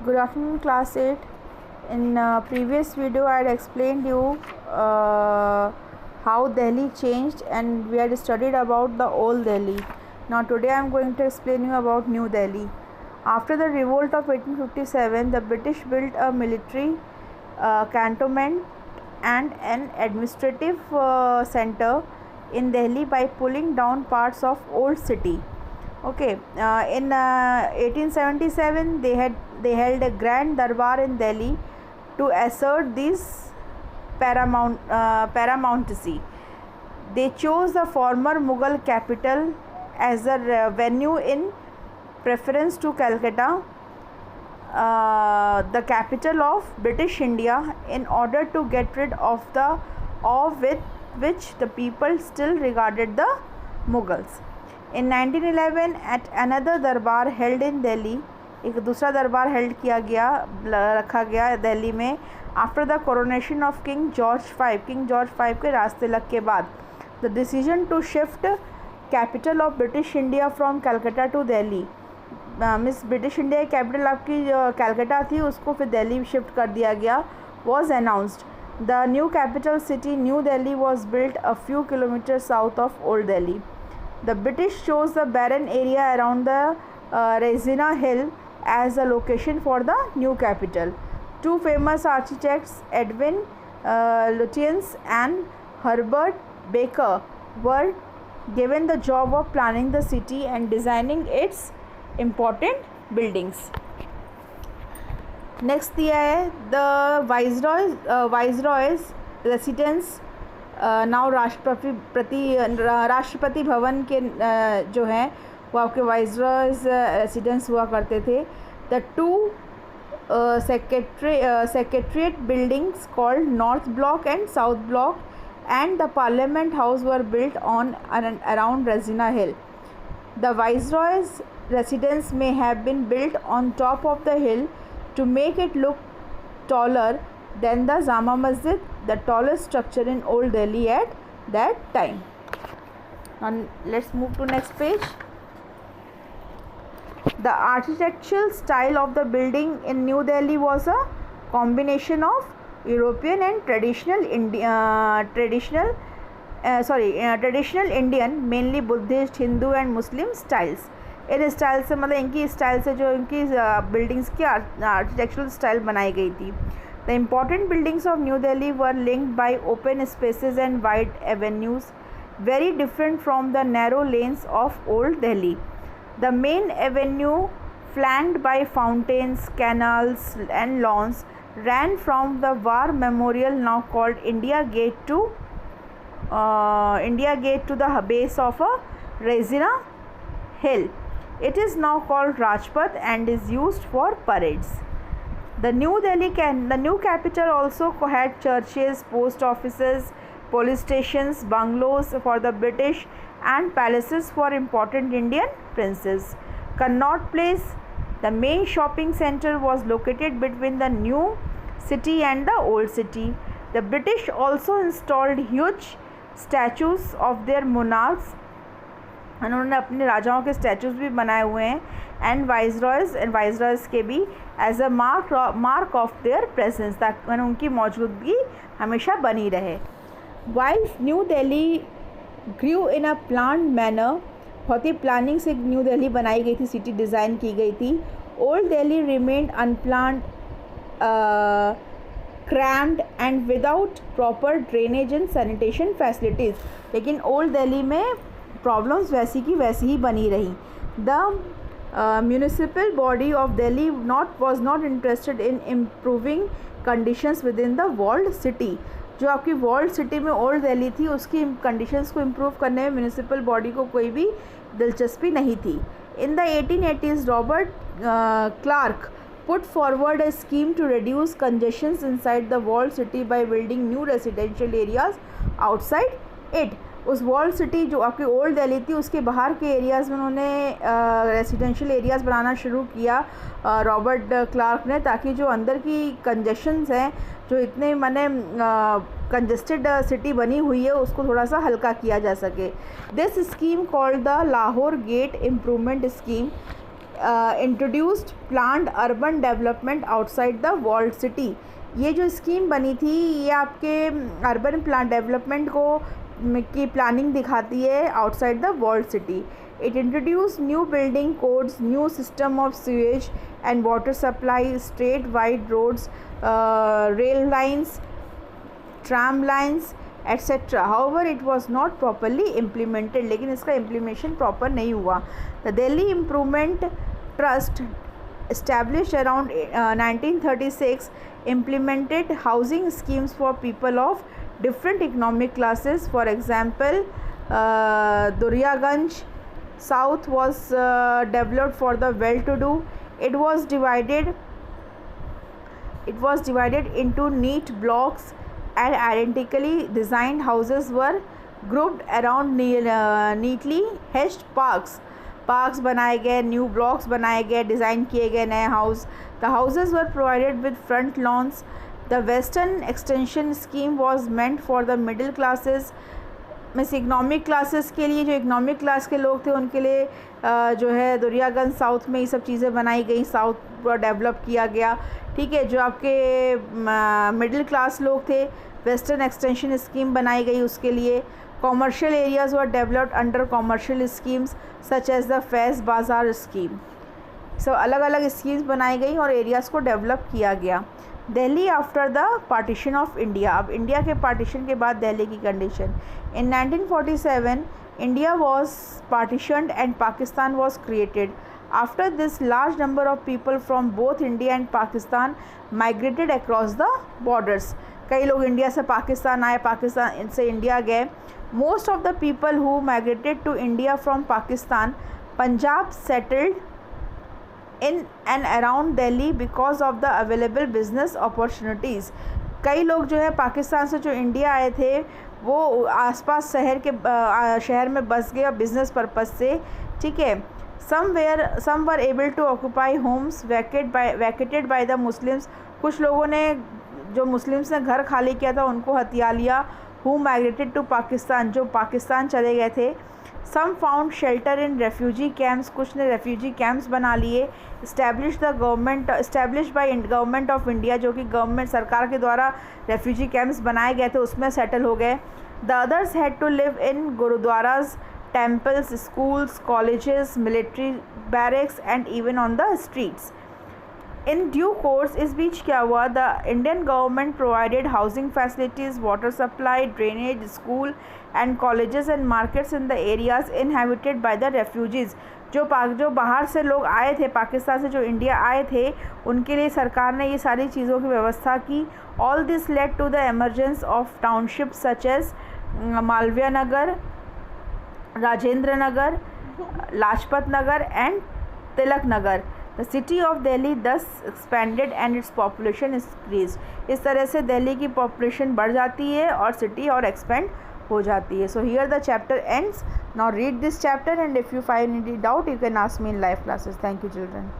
Good afternoon, class 8. In previous video, I had explained you how Delhi changed, and we had studied about the old Delhi. Now today I am going to explain you about New Delhi. After the revolt of 1857, the British built a military cantonment and an administrative center in Delhi by pulling down parts of old city. Okay, in 1877 they held a grand darbar in Delhi to assert this paramountcy. They chose the former Mughal capital as a venue in preference to Calcutta, the capital of British India, in order to get rid of the awe with which the people still regarded the Mughals. In 1911 at another दरबार held in Delhi, एक दूसरा दरबार held किया गया रखा गया दिल्ली में after the coronation of King George V के रास्ते लग के बाद the decision to shift capital of British India from Calcutta to Delhi, miss British India की कैपिटल आपकी कैलकाटा थी, उसको फिर दिल्ली शिफ्ट कर दिया गया, was announced. The new capital city New Delhi was built a few kilometers south of Old Delhi. The British chose the barren area around the Resina Hill as a location for the new capital. Two famous architects, Edwin Lutyens and Herbert Baker, were given the job of planning the city and designing its important buildings. Next दिया है the Viceroy's residence. Now Rashtrapati Bhavan के जो हैं वो आपके viceroys residence हुआ करते थे. The two secretariat buildings called north block and south block and the parliament house were built on around Regina hill. The viceroys residence may have been built on top of the hill to make it look taller than the Jama Masjid, the tallest structure in Old Delhi at that time. Now let's move to next page. The architectural style of the building in New Delhi was a combination of European and traditional Indian, mainly Buddhist, Hindu and Muslim styles. In style से मतलब इनकी style से जो इनकी buildings की architectural style बनाई गई थी. The important buildings of New Delhi were linked by open spaces and wide avenues, very different from the narrow lanes of Old Delhi. The main avenue, flanked by fountains, canals and lawns, ran from the war memorial now called India Gate to the base of a Resina Hill. It is now called Rajpath and is used for parades. The new capital also had churches, post offices, police stations, bungalows for the British and palaces for important Indian princes. Connaught Place, the main shopping center, was located between the new city and the old city. The British also installed huge statues of their monarchs. उन्होंने अपने राजाओं के statues भी बनाए हुए हैं and viceroys के भी as a mark of their presence, ताकि उनकी मौजूदगी हमेशा बनी रहे. While New Delhi grew in a plan manner, बहुत ही प्लानिंग से न्यू दिल्ली बनाई गई थी, सिटी डिज़ाइन की गई थी. Old Delhi remained unplanned, crammed and without proper drainage and sanitation facilities. लेकिन ओल्ड दिल्ली में प्रॉब्लम्स वैसी की वैसी ही बनी रही. The municipal body of Delhi was not interested in improving conditions within the walled city. जो आपकी वॉल्ड सिटी में ओल्ड दिल्ली थी उसकी कंडीशंस को इम्प्रूव करने में म्यूनिसिपल बॉडी को कोई भी दिलचस्पी नहीं थी. In the 1880s Robert Clarke put forward a scheme to reduce congestions inside the walled city by building new residential areas outside it. उस वॉल्ड सिटी जो आपकी ओल्ड दिल्ली थी उसके बाहर के एरियाज़ में उन्होंने रेसिडेंशियल एरियाज़ बनाना शुरू किया रॉबर्ट क्लार्क ने, ताकि जो अंदर की कंजेशंस हैं, जो इतने माने कंजेस्टेड सिटी बनी हुई है, उसको थोड़ा सा हल्का किया जा सके. This scheme called the Lahore Gate Improvement Scheme introduced planned urban development outside the walled city. ये जो स्कीम बनी थी ये आपके अर्बन प्लान डेवलपमेंट को की प्लानिंग दिखाती है outside the walled city. It introduce new building codes, new system of sewage and water supply, straight wide roads, rail lines, tram lines etcetera. However it was not properly implemented, लेकिन इसका implementation proper नहीं हुआ। The Delhi Improvement Trust established around 1936 implemented housing schemes for people of different economic classes. For example, Duryaganj South was developed for the well-to-do. It was divided into neat blocks, and identically designed houses were grouped around neatly hedged parks बनाए गए, new blocks बनाए गए, design किए गए नए house. The houses were provided with front lawns. The western extension scheme was meant for the middle classes, means economic classes के लिए, जो इकनॉमिक क्लास के लोग थे उनके लिए जो है दुरियागंज साउथ में ये सब चीज़ें बनाई गई, साउथ पूरा डेवलप किया गया। ठीक है, जो आपके मिडिल क्लास लोग थे वेस्टर्न एक्सटेंशन स्कीम बनाई गई उसके लिए। Commercial areas were developed under commercial schemes such as the Faiz Bazar scheme. सब अलग अलग स्कीम्स बनाई गई और एरियाज़ को डेवलप किया गया। Delhi after the partition of India, अब इंडिया के पार्टीशन के बाद दिल्ली की condition. In 1947 India was partitioned and Pakistan was created. After this large number of people from both India and Pakistan migrated across the borders. कई लोग इंडिया से पाकिस्तान आए, पाकिस्तान से इंडिया गए। Most of the people who migrated to India from Pakistan Punjab settled in and around Delhi because of the available business opportunities. कई लोग जो है पाकिस्तान से जो इंडिया आए थे वो आसपास शहर में बस गए और बिजनेस पर्पज़ से। ठीक है, some were able to occupy homes vacated by the Muslims। कुछ लोगों ने, जो मुस्लिम्स ने घर खाली किया था उनको हथिया लिया। who migrated to पाकिस्तान, जो पाकिस्तान चले गए थे। some found shelter in refugee camps, कुछ ने रेफ्यूजी कैंप्स बना लिए। established by government of India, जो कि गवर्नमेंट सरकार के द्वारा रेफ्यूजी कैंप्स बनाए गए थे उसमें सेटल हो गए। the others had to live in gurdwaras, temples, schools, colleges, military barracks and even on the streets। In due course इस बीच क्या हुआ, the Indian government provided housing facilities, water supply, drainage, school and colleges and markets in the areas inhabited by the refugees। जो बाहर से लोग आए थे, पाकिस्तान से जो इंडिया आए थे उनके लिए सरकार ने ये सारी चीज़ों की व्यवस्था की। All this led to the emergence of townships such as Malviya Nagar, Rajendra Nagar, Lajpat Nagar and Tilak Nagar. The city of Delhi thus expanded and its population increased। इस तरह से दिल्ली की पॉपुलेशन बढ़ जाती है और सिटी और एक्सपेंड हो जाती है। So here the chapter ends. Now read this chapter and if you find any doubt you can ask me in live classes. Thank you children.